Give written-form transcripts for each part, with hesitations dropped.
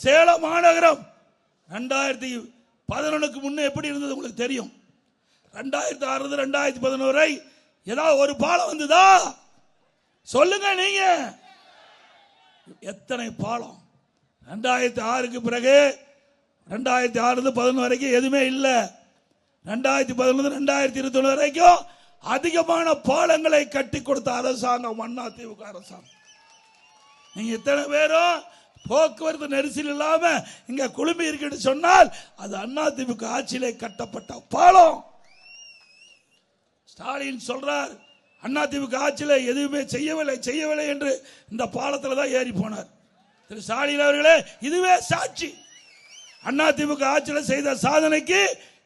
சேலம் மாநகரம் 2011க்கு முன்னே எப்படி இருந்தது உங்களுக்கு தெரியும். 2006 2011 ஏதாவது ஒரு பாலம் வந்ததா சொல்லுங்க நீங்க. எத்தனை பாலம் 2006க்கு பிறகு 2006 11 வரைக்கும் எதுவுமே இல்லை. 2011 2021 வரைக்கும் அதிகமான பாலங்களை கட்டி கொடுத்த அரசாங்கம் அதிமுக அரசாங்கம். நீங்க இத்தனை பேரும் போக்குவரத்து நெரிசல் இல்லாம இங்க குழுமி இருக்கு சொன்னால் அது அதிமுக ஆட்சியிலே கட்டப்பட்ட பாலம். ஸ்டாலின் சொல்றார் அதிமுக ஆட்சியில எதுவுமே செய்யவில்லை என்று இந்த பாலத்தில் தான் ஏறி போனார். திரு ஸ்டாலின் அவர்களே, இதுவே சாட்சி. அதிமுக ஆட்சியில் செய்த சாதனைக்கு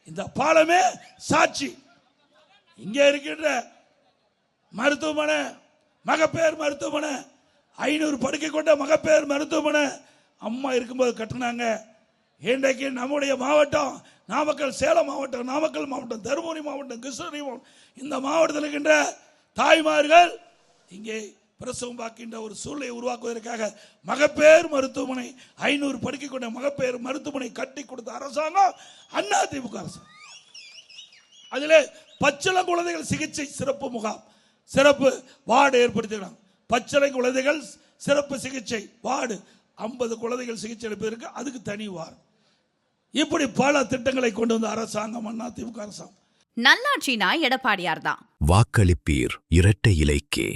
இந்த பாலமே சாட்சி. இங்கே இருக்கின்ற மருத்துவமனை, மகப்பேறு மருத்துவமனை, 500 படுக்கை கொண்ட மகப்பேறு மருத்துவமனை அம்மா இருக்கும்போது கட்டினாங்க. இன்றைக்கு நம்முடைய மாவட்டம் நாமக்கல், சேலம் மாவட்டம், நாமக்கல் மாவட்டம், தருமபுரி மாவட்டம், கிருஷ்ணகிரி மாவட்டம், இந்த மாவட்டத்தில் இருக்கின்ற தாய்மார்கள் இங்கே பிரசவம் பார்க்கின்ற ஒரு சூழ்நிலை உருவாக்குவதற்காக மகப்பேறு மருத்துவமனை, 500 படுக்கை கொண்ட மகப்பேறு மருத்துவமனை கட்டி கொடுத்த அரசாங்கம் அதிமுக அரசாங்கம். அதிலே பச்சிள குழந்தைகள் சிகிச்சை சிறப்பு முகாம், சிறப்பு வார்டு ஏற்படுத்தினாங்க. பச்சிளை குழந்தைகள் சிறப்பு சிகிச்சை வார்டு, 50 குழந்தைகள் சிகிச்சை எடுப்பதற்கு அதுக்கு தனி வார்டு. இப்படி பல திட்டங்களை கொண்டு வந்த அரசாங்கம் அதிமுக அரசாங்கம். நல்லாட்சினா எடப்பாடியார் தான். வாக்களிப்பீர் இரட்டை இலைக்கே.